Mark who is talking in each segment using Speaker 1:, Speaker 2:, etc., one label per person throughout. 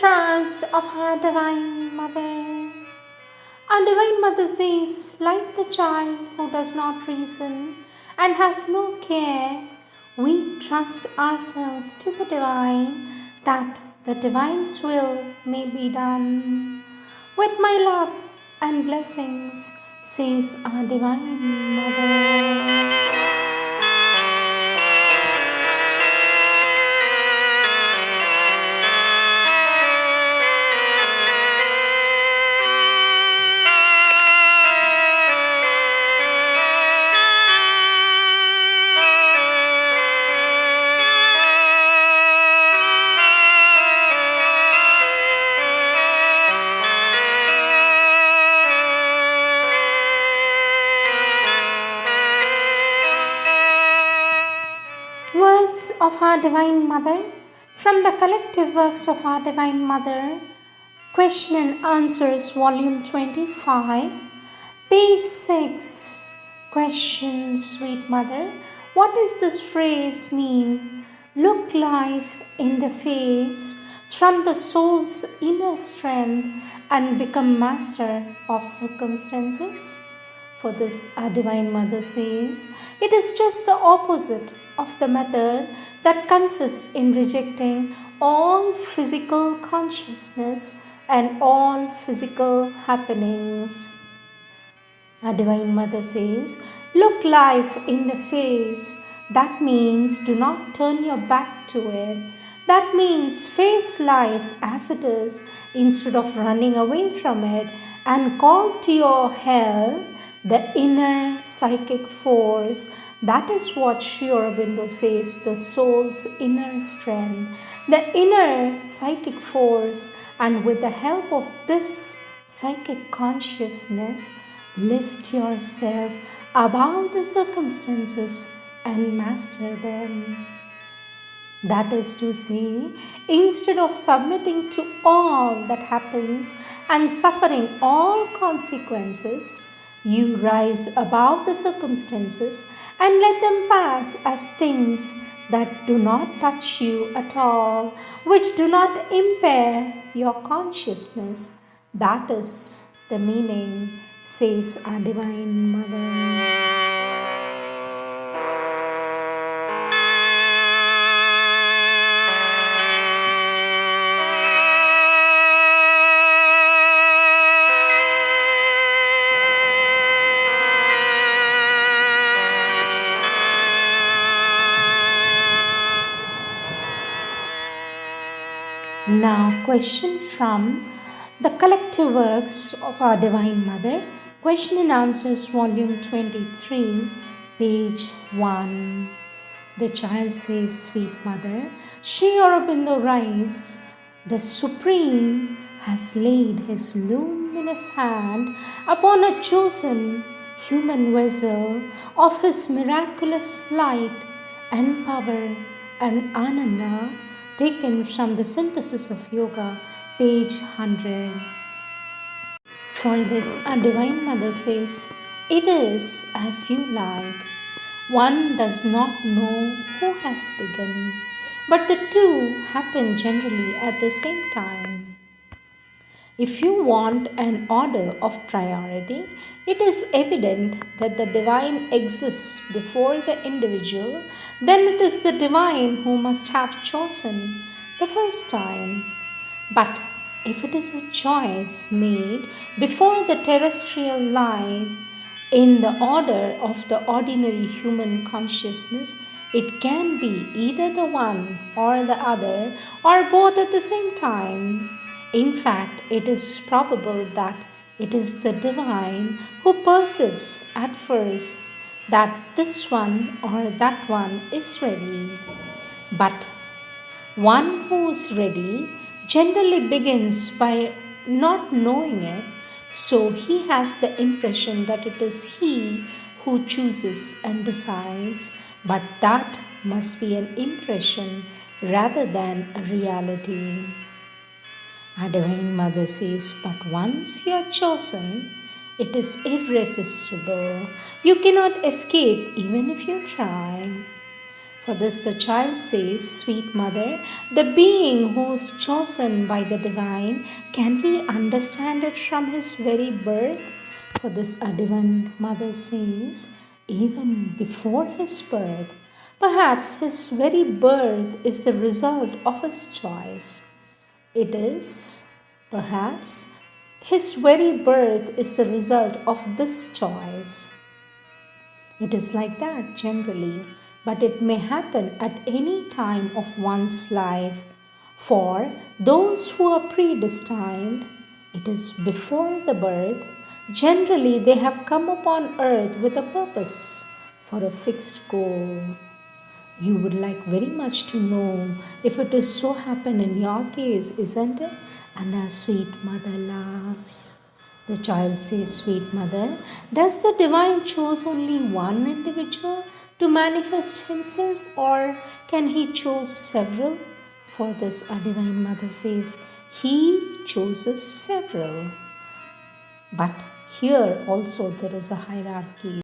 Speaker 1: prayers of our Divine Mother. Our Divine Mother says, like the child who does not reason and has no care, we trust ourselves to the Divine that the Divine's will may be done. With my love and blessings, says our Divine Mother. Words of our Divine Mother from the collective works of our Divine Mother, Question and Answers, Volume 25, page 6. Question, Sweet Mother, what does this phrase mean? Look life in the face from the soul's inner strength and become master of circumstances? For this, our Divine Mother says, it is just the opposite of the method that consists in rejecting all physical consciousness and all physical happenings. Our Divine Mother says, look life in the face. That means do not turn your back to it. That means face life as it is instead of running away from it, and call to your help the inner psychic force. That is what Sri Aurobindo says, the soul's inner strength, the inner psychic force, and with the help of this psychic consciousness, lift yourself above the circumstances and master them. That is to say, instead of submitting to all that happens and suffering all consequences, you rise above the circumstances and let them pass as things that do not touch you at all, which do not impair your consciousness. That is the meaning, says our Divine Mother. Now, question from the collective works of our Divine Mother, Question and Answers, Volume 23, page 1. The child says, Sweet Mother, Sri Aurobindo writes, the Supreme has laid his luminous hand upon a chosen human vessel of his miraculous light and power and ananda, taken from the Synthesis of Yoga, page 100. For this, our Divine Mother says, it is as you like. One does not know who has begun, but the two happen generally at the same time. If you want an order of priority, it is evident that the Divine exists before the individual, then it is the Divine who must have chosen the first time. But if it is a choice made before the terrestrial life, in the order of the ordinary human consciousness, it can be either the one or the other, or both at the same time. In fact, it is probable that it is the Divine who perceives at first that this one or that one is ready. But one who is ready generally begins by not knowing it, so he has the impression that it is he who chooses and decides, but that must be an impression rather than a reality. Our Divine Mother says, but once you are chosen, it is irresistible. You cannot escape even if you try. For this, the child says, Sweet mother, the being who is chosen by the divine, can he understand it from his very birth? For this, a divine mother says, Even before his birth, perhaps his very birth is the result of his choice. It is, perhaps, his very birth is the result of this choice. It is like that generally, but it may happen at any time of one's life. For those who are predestined, it is before the birth. Generally, they have come upon earth with a purpose for a fixed goal. You would like very much to know if it is so happen in your case, isn't it? And our sweet mother laughs. The child says, Sweet mother, does the divine choose only one individual to manifest himself, or can he choose several? For this, a divine mother says, He chooses several. But here also there is a hierarchy.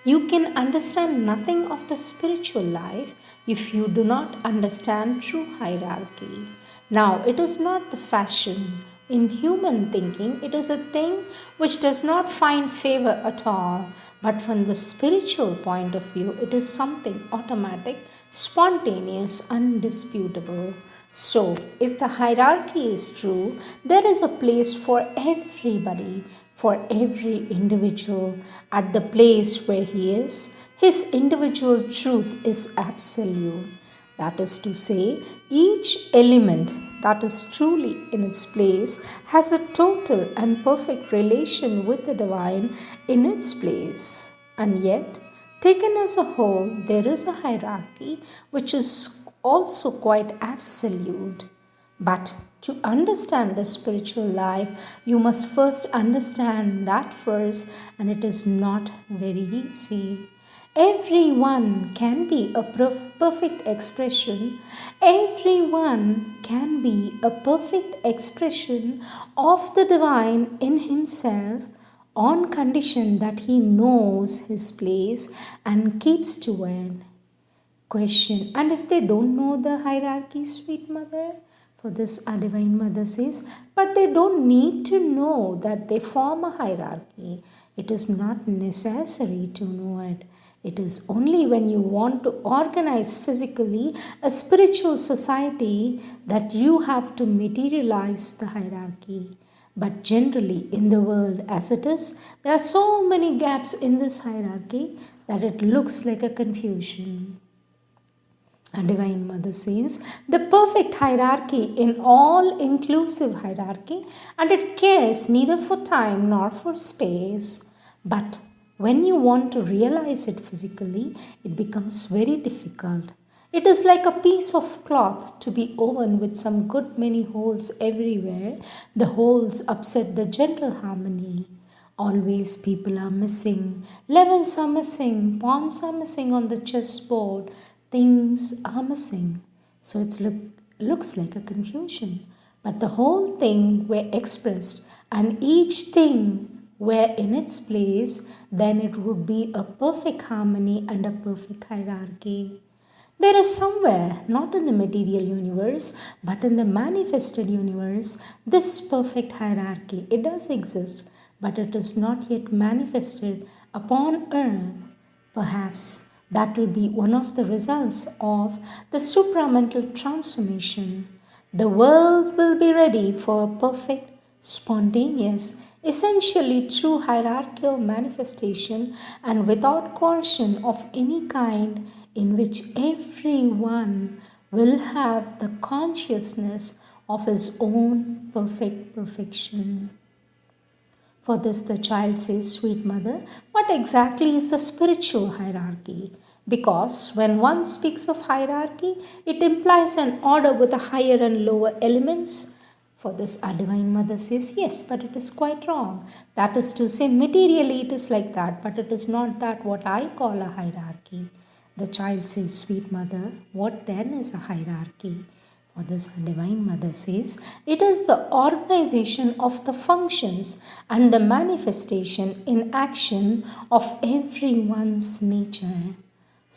Speaker 1: You can understand nothing of the spiritual life if you do not understand true hierarchy. Now, it is not the fashion. In human thinking, it is a thing which does not find favor at all. But from the spiritual point of view, it is something automatic, spontaneous, undisputable. So, if the hierarchy is true, there is a place for everybody, for every individual at the place where he is. His individual truth is absolute. That is to say, each element that is truly in its place has a total and perfect relation with the divine in its place. And yet, taken as a whole, there is a hierarchy which is also quite absolute. But to understand the spiritual life, you must first understand that first, and it is not very easy. Everyone can be a perfect expression. Everyone can be a perfect expression of the divine in himself on condition that he knows his place and keeps to it. Question: and if they don't know the hierarchy, sweet mother? For this, a divine mother says, but they don't need to know that they form a hierarchy. It is not necessary to know it. It is only when you want to organize physically a spiritual society that you have to materialize the hierarchy. But generally, in the world as it is, there are so many gaps in this hierarchy that it looks like a confusion. A divine mother says the perfect hierarchy in all inclusive hierarchy, and it cares neither for time nor for space. But when you want to realize it physically, it becomes very difficult. It is like a piece of cloth to be woven with some good many holes everywhere. The holes upset the general harmony. Always people are missing, levels are missing, pawns are missing on the chessboard, things are missing. So it looks like a confusion. But the whole thing were expressed and each thing were in its place, then it would be a perfect harmony and a perfect hierarchy. There is somewhere, not in the material universe, but in the manifested universe, this perfect hierarchy. It does exist, but it is not yet manifested upon earth. Perhaps that will be one of the results of the supramental transformation. The world will be ready for a perfect, spontaneous, essentially true hierarchical manifestation and without coercion of any kind, in which everyone will have the consciousness of his own perfect perfection. For this, the child says, Sweet mother, what exactly is the spiritual hierarchy? Because when one speaks of hierarchy, it implies an order with a higher and lower elements. For this, our divine mother says, Yes, but it is quite wrong. That is to say, materially it is like that, but it is not that what I call a hierarchy. The child says, Sweet mother, what then is a hierarchy? For this, Divine Mother says, it is the organization of the functions and the manifestation in action of everyone's nature.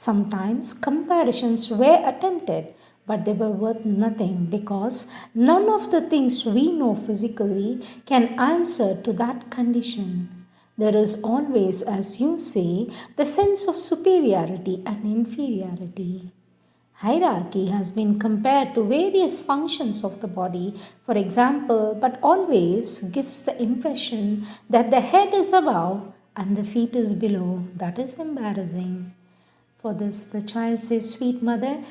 Speaker 1: Sometimes comparisons were attempted, but they were worth nothing because none of the things we know physically can answer to that condition. There is always, as you say, the sense of superiority and inferiority. Hierarchy has been compared to various functions of the body, for example, but always gives the impression that the head is above and the feet is below. That is embarrassing. For this, the child says, Sweet mother,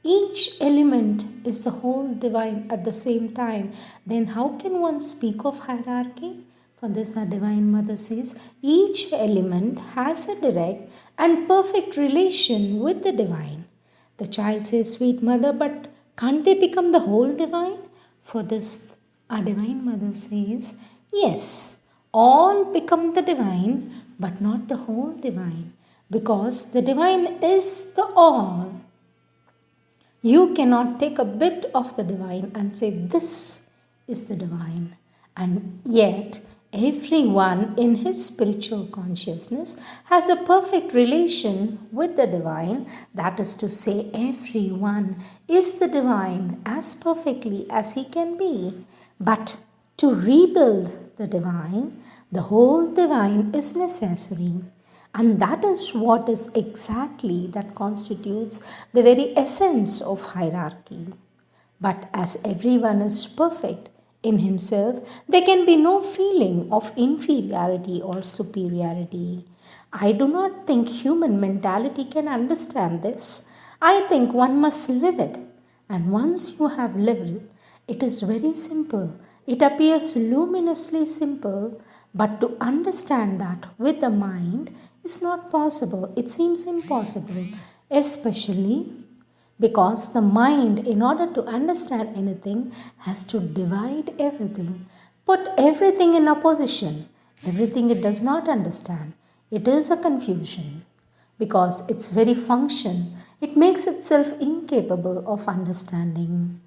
Speaker 1: each element is the whole divine at the same time. Then, how can one speak of hierarchy? For this, our divine mother says, each element has a direct and perfect relation with the divine. The child says, Sweet mother, but can't they become the whole divine? For this, our divine mother says, Yes, all become the divine, but not the whole divine, because the divine is the all. You cannot take a bit of the divine and say, This is the divine. And yet, everyone in his spiritual consciousness has a perfect relation with the divine. That is to say, everyone is the divine as perfectly as he can be. But to rebuild the divine, the whole divine is necessary. And that is what is exactly that constitutes the very essence of hierarchy. But as everyone is perfect in himself, there can be no feeling of inferiority or superiority. I do not think human mentality can understand this. I think one must live it. And once you have lived it, it is very simple. It appears luminously simple, but to understand that with the mind is not possible. It seems impossible, especially because the mind, in order to understand anything, has to divide everything, put everything in opposition, everything it does not understand. It is a confusion because its very function, it makes itself incapable of understanding.